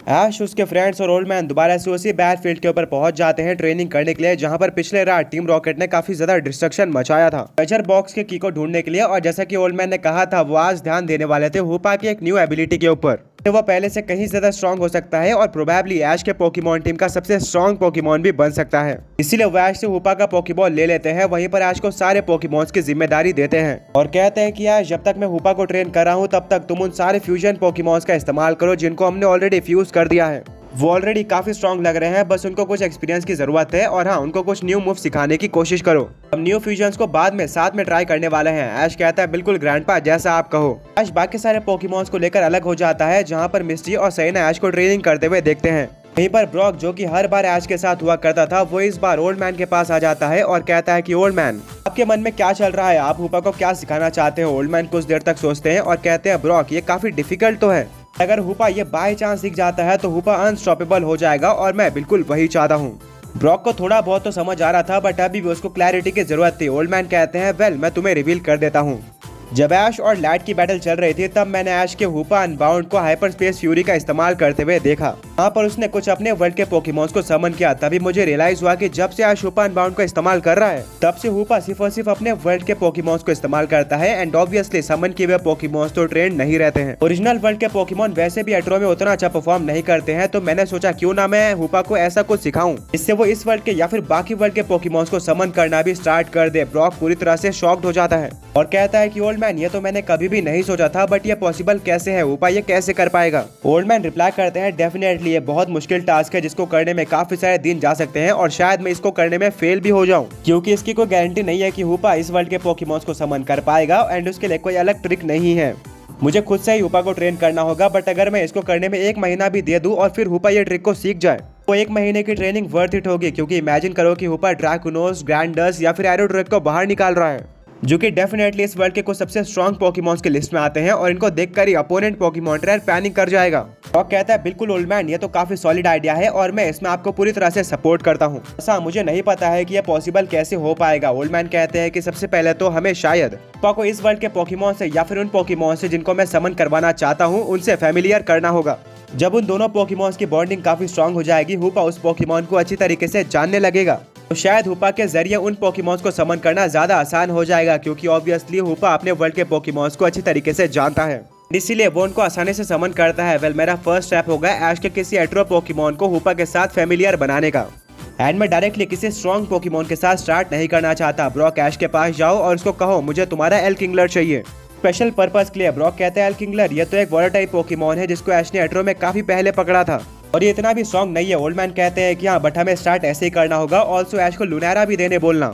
ऐश, उसके फ्रेंड्स और old man दोबारा से उसी बैटफील्ड के ऊपर पहुंच जाते हैं ट्रेनिंग करने के लिए, जहां पर पिछले रात टीम रॉकेट ने काफी ज्यादा डिस्ट्रक्शन मचाया था ट्रेजर बॉक्स के की को ढूंढने के लिए। और जैसा कि ओल्ड मैन ने कहा था, वो आज ध्यान देने वाले थे हूपा की एक न्यू एबिलिटी के ऊपर। तो वो पहले से कहीं ज्यादा स्ट्रॉन्ग हो सकता है और प्रोबेबली ऐश के पोकेमॉन टीम का सबसे स्ट्रॉन्ग पोकेमॉन भी बन सकता है। इसीलिए वो ऐश से हूपा का पोकेबॉल ले लेते हैं, वहीं पर ऐश को सारे पोकेमॉन्स की जिम्मेदारी देते हैं और कहते हैं कि ऐश, जब तक मैं हूपा को ट्रेन कर रहा हूँ तब तक तुम उन सारे फ्यूजन पोकेमॉन्स का इस्तेमाल करो जिनको हमने ऑलरेडी फ्यूज कर दिया है। वो ऑलरेडी काफी स्ट्रॉन्ग लग रहे हैं, बस उनको कुछ एक्सपीरियंस की जरूरत है और हाँ, उनको कुछ न्यू मूव सिखाने की कोशिश करो। हम न्यू फ्यूजन्स को बाद में साथ में ट्राई करने वाले हैं। ऐश कहता है, बिल्कुल ग्रैंडपा, जैसा आप कहो। ऐश बाकी सारे पोकेमॉन्स को लेकर अलग हो जाता है, जहाँ पर मिस्टी और सैना ऐश को ट्रेनिंग करते हुए देखते हैं। वहीं पर ब्रॉक, जो कि हर बार ऐश के साथ हुआ करता था, वो इस बार ओल्ड मैन के पास आ जाता है और कहता है कि ओल्ड मैन, आपके मन में क्या चल रहा है, आप हूपा को क्या सिखाना चाहते हो। ओल्ड मैन कुछ देर तक सोचते हैं और कहते हैं, ब्रॉक, ये काफी डिफिकल्ट तो है, अगर हूपा ये बाय चांस सीख जाता है तो हूपा अनस्टॉपेबल हो जाएगा और मैं बिल्कुल वही चाहता हूँ। ब्रॉक को थोड़ा बहुत तो समझ आ रहा था, बट अभी भी उसको क्लैरिटी की जरूरत थी। ओल्ड मैन कहते हैं, वेल, मैं तुम्हें रिवील कर देता हूँ। जब ऐश और लाइट की बैटल चल रही थी, तब मैंने ऐश के हूपा अनबाउंड को हाइपर स्पेस फ्यूरी का इस्तेमाल करते हुए देखा। वहाँ पर उसने कुछ अपने वर्ल्ड के पोकेमॉन्स को समन किया। तभी मुझे रियलाइज हुआ कि जब से ऐश हूपा अनबाउंड को इस्तेमाल कर रहा है, तब से हूपा सिर्फ और सिर्फ अपने वर्ल्ड के पोकेमॉन्स को इस्तेमाल करता है एंड ऑब्वियसली समन किए हुए पोकेमॉन्स तो ट्रेंड नहीं रहते हैं। ओरिजिनल वर्ल्ड के पोकेमॉन वैसे भी एट्रो में उतना अच्छा परफॉर्म नहीं करते हैं, तो मैंने सोचा क्यों ना मैं हूपा को ऐसा कुछ सिखाऊं, इससे वो इस वर्ल्ड के या फिर बाकी वर्ल्ड के पोकेमॉन्स को समन करना भी स्टार्ट कर दे। ब्रॉक पूरी तरह से शॉक्ड हो जाता है और कहता है कि ओल्ड मैन, ये तो मैंने कभी भी नहीं सोचा था, बट ये पॉसिबल कैसे है, हूपा ये कैसे कर पाएगा। ओल्ड मैन रिप्लाई करते हैं, डेफिनेटली ये बहुत मुश्किल टास्क है जिसको करने में काफी सारे दिन जा सकते हैं और शायद मैं इसको करने में फेल भी हो जाऊं, क्योंकि इसकी कोई गारंटी नहीं है कि हूपा इस वर्ल्ड के पोकेमॉन्स को समन कर पाएगा एंड उसके लिए कोई अलग ट्रिक नहीं है। मुझे खुद से ही हूपा को ट्रेन करना होगा, बट अगर मैं इसको करने में 1 महीना भी दे दूं और फिर हूपा ये ट्रिक को सीख जाए, तो 1 महीने की ट्रेनिंग वर्थ इट होगी। क्योंकि इमेजिन करो कि हूपा ड्रैकुनोस, ग्रैंडस या फिर एरोड्रेक को बाहर निकाल रहा है, जो कि डेफिनेटली इस वर्ल्ड के कुछ सबसे स्ट्रॉन्ग पोकेमॉन्स की लिस्ट में आते हैं और इनको देखकर ही अपोनेंट पोकेमॉन ट्रेनर पैनिक कर जाएगा। रॉक कहता है, बिल्कुल ओल्ड मैन, ये तो काफी सॉलिड आइडिया है और मैं इसमें आपको पूरी तरह से सपोर्ट करता हूँ। ऐसा मुझे नहीं पता है कि यह पॉसिबल कैसे हो पाएगा। ओल्ड मैन कहते हैं कि सबसे पहले तो हमें शायद हूपा को इस वर्ल्ड के पोकेमॉन से या फिर उन पोकेमॉन से जिनको मैं समन करवाना चाहता हूँ, उनसे फैमिलियर करना होगा। जब उन दोनों पोकेमॉन्स की बॉन्डिंग काफी स्ट्रॉन्ग हो जाएगी, हूपा उस पोकेमॉन को अच्छी तरीके से जानने लगेगा, तो शायद हूपा के जरिए उन पोकेमॉन्स को समन करना ज्यादा आसान हो जाएगा, क्योंकि ऑब्वियसली हूपा अपने वर्ल्ड के पोकेमॉन्स को अच्छी तरीके से जानता है, इसीलिए वो उनको आसानी से समन करता है। वेल, मेरा फर्स्ट स्टेप होगा ऐश के किसी एट्रो पोकेमॉन को हूपा के साथ फैमिलियर बनाने का, एंड मैं डायरेक्टली किसी स्ट्रॉन्ग पोकेमॉन के साथ स्टार्ट नहीं करना चाहता। ब्रॉक, ऐश के पास जाओ और उसको कहो, मुझे तुम्हारा एल किंगलर चाहिए स्पेशल पर्पस के लिए। ब्रॉक कहते हैं, एल किंगलर, ये तो एक वाटर टाइप पोकेमॉन है जिसको ऐश ने एट्रो में काफी पहले पकड़ा था और ये इतना भी स्ट्रॉन्ग नहीं है। ओल्ड मैन कहते हैं कि हाँ, बट हमें स्टार्ट ऐसे ही करना होगा। ऑल्सो ऐश को लुनैरा भी देने बोलना।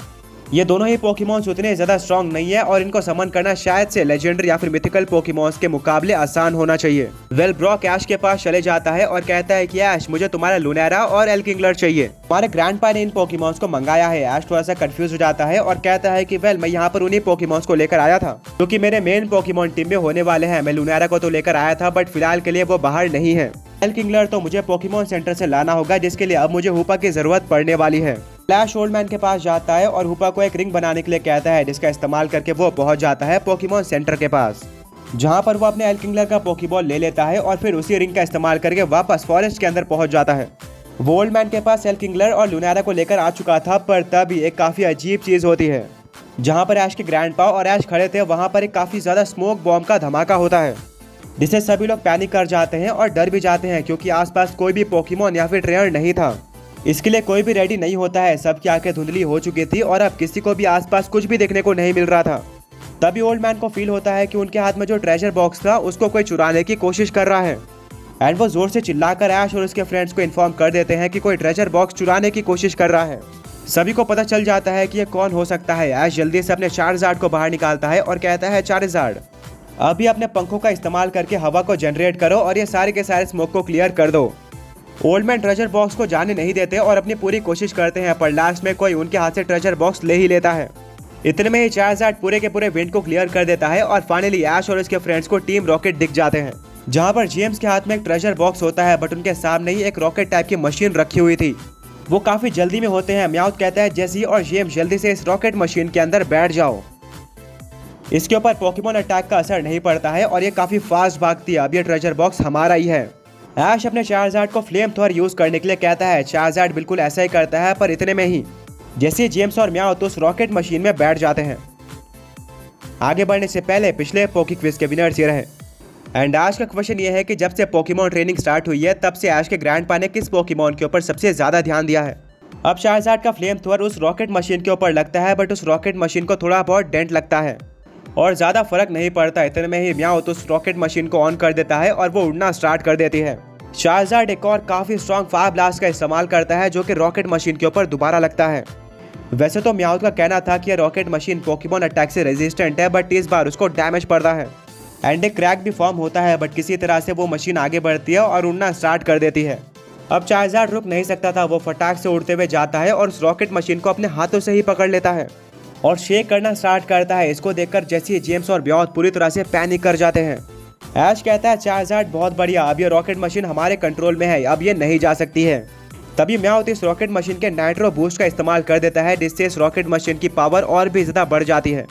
ये दोनों ही पोकेमॉन्स उतने ज्यादा स्ट्रॉन्ग नहीं है और इनको समन करना शायद से लेजेंडरी या फिर मिथिकल पोकेमॉन्स के मुकाबले आसान होना चाहिए। वेल, ब्रॉक ऐश के पास चले जाता है और कहता है कि ऐश, मुझे तुम्हारा लुनैरा और एल किंगलर चाहिए। हमारे ग्रैंडपा ने इन पोकेमॉन्स को मंगाया है। ऐश थोड़ा सा कंफ्यूज हो जाता है और कहता है कि वेल, मैं यहाँ पर उन्हीं पोकेमॉन्स को लेकर आया था क्योंकि मेरे मेन पोकेमॉन टीम में होने वाले हैं। मैं लुनैरा को तो लेकर आया था, बट फिलहाल के लिए वो बाहर नहीं है। एल किंगलर तो मुझे पोकेमॉन सेंटर से लाना होगा, जिसके लिए अब मुझे हूपा की जरूरत पड़ने वाली है। फ्लैश ओल्ड मैन के पास जाता है और हूपा को एक रिंग बनाने के लिए कहता है, जिसका इस्तेमाल करके वो पहुंच जाता है पोकेमॉन सेंटर के पास, जहां पर वो अपने एल किंगलर का पोकेबॉल ले लेता है और फिर उसी रिंग का इस्तेमाल करके वापस फॉरेस्ट के अंदर पहुंच जाता है। वो ओल्ड मैन के पास एल किंगलर और लुनैरा को लेकर आ चुका था, पर तभी एक काफी अजीब चीज होती है। जहाँ पर ऐश के ग्रैंडपा और ऐश खड़े थे, वहाँ पर एक काफी ज्यादा स्मोक बॉम्ब का धमाका होता है, जिससे सभी लोग पैनिक कर जाते हैं और डर भी जाते हैं, क्योंकि आसपास कोई भी पोकेमॉन या फिर ट्रेनर नहीं था। इसके लिए कोई भी रेडी नहीं होता है। सबकी आंखें धुंधली हो चुकी थी और अब किसी को भी आसपास कुछ भी देखने को नहीं मिल रहा था। तभी ओल्ड मैन को फील होता है कि उनके हाथ में जो ट्रेजर बॉक्स था उसको कोई चुराने की कोशिश कर रहा है, एंड वो जोर से चिल्लाकर ऐश और उसके फ्रेंड्स को इन्फॉर्म कर देते हैं कि कोई ट्रेजर बॉक्स चुराने की कोशिश कर रहा है। सभी को पता चल जाता है कि ये कौन हो सकता है। ऐश जल्दी से अपने चार्जार्ड को बाहर निकालता है और कहता है, चार्जार्ड, अभी अपने पंखों का इस्तेमाल करके हवा को जनरेट करो और ये सारे के सारे स्मोक को क्लियर कर दो। ओल्ड मैन ट्रेजर बॉक्स को जाने नहीं देते और अपनी पूरी कोशिश करते हैं, पर लास्ट में कोई उनके हाथ से ट्रेजर बॉक्स ले ही लेता है। इतने में ही चार्जार्ड पूरे के पूरे विंड को क्लियर कर देता है और फाइनली ऐश और उसके फ्रेंड्स को टीम रॉकेट दिख जाते हैं, जहां पर जेम्स के हाथ में एक ट्रेजर बॉक्स होता है, बट उनके सामने ही एक रॉकेट टाइप की मशीन रखी हुई थी। वो काफी जल्दी में होते हैं। म्याउथ कहता है, जेसी और जेम्स जल्दी से इस रॉकेट मशीन के अंदर बैठ जाओ। इसके ऊपर पोकेमॉन अटैक का असर नहीं पड़ता है और ये काफी फास्ट भागती है। अब ये ट्रेजर बॉक्स हमारा ही है। ऐश अपने चार्जार्ड को फ्लेम थ्रोअर यूज करने के लिए कहता है। चार्जार्ड बिल्कुल ऐसा ही करता है, पर इतने में ही जैसे जेम्स और म्याओ तो उस रॉकेट मशीन में बैठ जाते हैं। आगे बढ़ने से पहले पिछले पोकी क्विज के विनर्स ये रहे। एंड आज का क्वेश्चन ये है कि जब से पोकेमॉन ट्रेनिंग स्टार्ट हुई है तब से ऐश के ग्रैंडपा ने किस पोकेमॉन के ऊपर सबसे ज्यादा ध्यान दिया है। अब चार्जार्ड का फ्लेम थ्रोअर उस रॉकेट मशीन के ऊपर लगता है, बट उस रॉकेट मशीन को थोड़ा बहुत डेंट लगता है और ज़्यादा फर्क नहीं पड़ता। इतने में ही म्याओ तो उस रॉकेट मशीन को ऑन कर देता है और वो उड़ना स्टार्ट कर देती है। चार्जार्ड एक और काफ़ी स्ट्रॉन्ग फायर ब्लास्ट का इस्तेमाल करता है जो कि रॉकेट मशीन के ऊपर दोबारा लगता है। वैसे तो म्याओ का कहना था कि यह रॉकेट मशीन पोकेमॉन अटैक से रेजिस्टेंट है, बट इस बार उसको डैमेज पड़ता है एंड एक क्रैक भी फॉर्म होता है, बट किसी तरह से वो मशीन आगे बढ़ती है और उड़ना स्टार्ट कर देती है। अब चार्जार्ड रुक नहीं सकता था, वो फटाक से उड़ते हुए जाता है और उस रॉकेट मशीन को अपने हाथों से ही पकड़ लेता है और शेक करना स्टार्ट करता है। इसको देखकर जैसे जेम्स और ब्याउथ पूरी तरह से पैनिक कर जाते हैं। ऐश कहता है चार्जार्ड बहुत बढ़िया, अब ये रॉकेट मशीन हमारे कंट्रोल में है, अब ये नहीं जा सकती है। तभी म्याओ इस रॉकेट मशीन के नाइट्रो बूस्ट का इस्तेमाल कर देता है, जिससे इस रॉकेट मशीन की पावर और भी ज्यादा बढ़ जाती है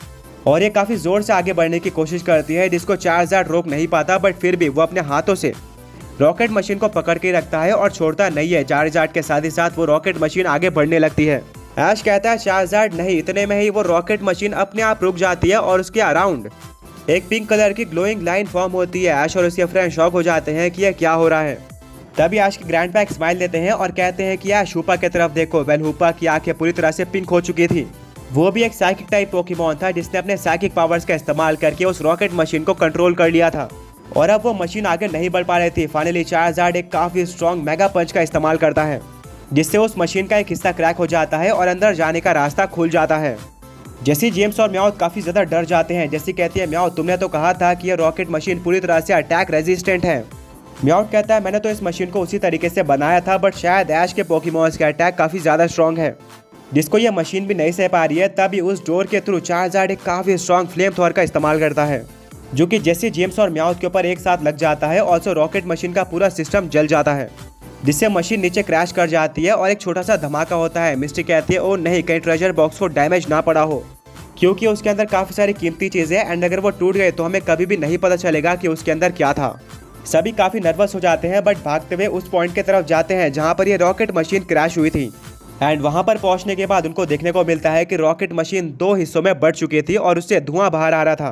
और ये काफी जोर से आगे बढ़ने की कोशिश करती है, जिसको चार्जार्ड रोक नहीं पाता, बट फिर भी वो अपने हाथों से रॉकेट मशीन को पकड़ के रखता है और छोड़ता नहीं है। चार्जार्ड के साथ ही साथ वो रॉकेट मशीन आगे बढ़ने लगती है। ऐश कहता है चार्जार्ड नहीं, इतने में ही वो रॉकेट मशीन अपने आप रुक जाती है और उसके अराउंड एक पिंक कलर की ग्लोइंग लाइन फॉर्म होती है। ऐश और उसके फ्रेंड शॉक हो जाते हैं कि यह क्या हो रहा है। तभी ऐश के ग्रैंडपा एक स्माइल देते हैं और कहते हैं कि ऐश हुपा की तरफ देखो। वेल हुपा की आंखें पूरी तरह से पिंक हो चुकी थी। वो भी एक साइकिक टाइप पोकेमॉन था जिसने अपने साइकिक पावर्स का इस्तेमाल करके उस रॉकेट मशीन को कंट्रोल कर लिया था और अब वो मशीन आगे नहीं बढ़ पा रही थी। फाइनली चार्जार्ड एक काफी स्ट्रॉन्ग मेगा पंच का इस्तेमाल करता है, जिससे उस मशीन का एक हिस्सा क्रैक हो जाता है और अंदर जाने का रास्ता खुल जाता है। जैसे जेम्स और म्याओ काफी ज्यादा डर जाते हैं। जैसी कहती है म्याओ तुमने तो कहा था कि यह रॉकेट मशीन पूरी तरह से अटैक रेजिस्टेंट है। म्याओ कहता है मैंने तो इस मशीन को उसी तरीके से बनाया था, बट शायद ऐश के पोकेमॉन्स का अटैक काफी ज्यादा स्ट्रॉन्ग है जिसको यह मशीन भी नहीं सह पा रही है। तभी उस डोर के थ्रू चार्जार्ड एक काफी स्ट्रॉन्ग फ्लेम थ्रोअर का इस्तेमाल करता है, जो कि जैसे जेम्स और म्याओ के ऊपर एक साथ लग जाता है। ऑल्सो रॉकेट मशीन का पूरा सिस्टम जल जाता है, जिससे मशीन नीचे क्रैश कर जाती है और एक छोटा सा धमाका होता है। मिस्टी कहती है ओ नहीं, कहीं ट्रेजर बॉक्स को डैमेज ना पड़ा हो, क्योंकि उसके अंदर काफी सारी कीमती चीजें हैं एंड अगर वो टूट गए तो हमें कभी भी नहीं पता चलेगा कि उसके अंदर क्या था। सभी काफी नर्वस हो जाते हैं, बट भागते हुए उस पॉइंट की तरफ जाते हैं जहाँ पर ये रॉकेट मशीन क्रैश हुई थी एंड वहाँ पर पहुँचने के बाद उनको देखने को मिलता है कि रॉकेट मशीन 2 हिस्सों में बढ़ चुकी थी और उससे धुआं बाहर आ रहा था।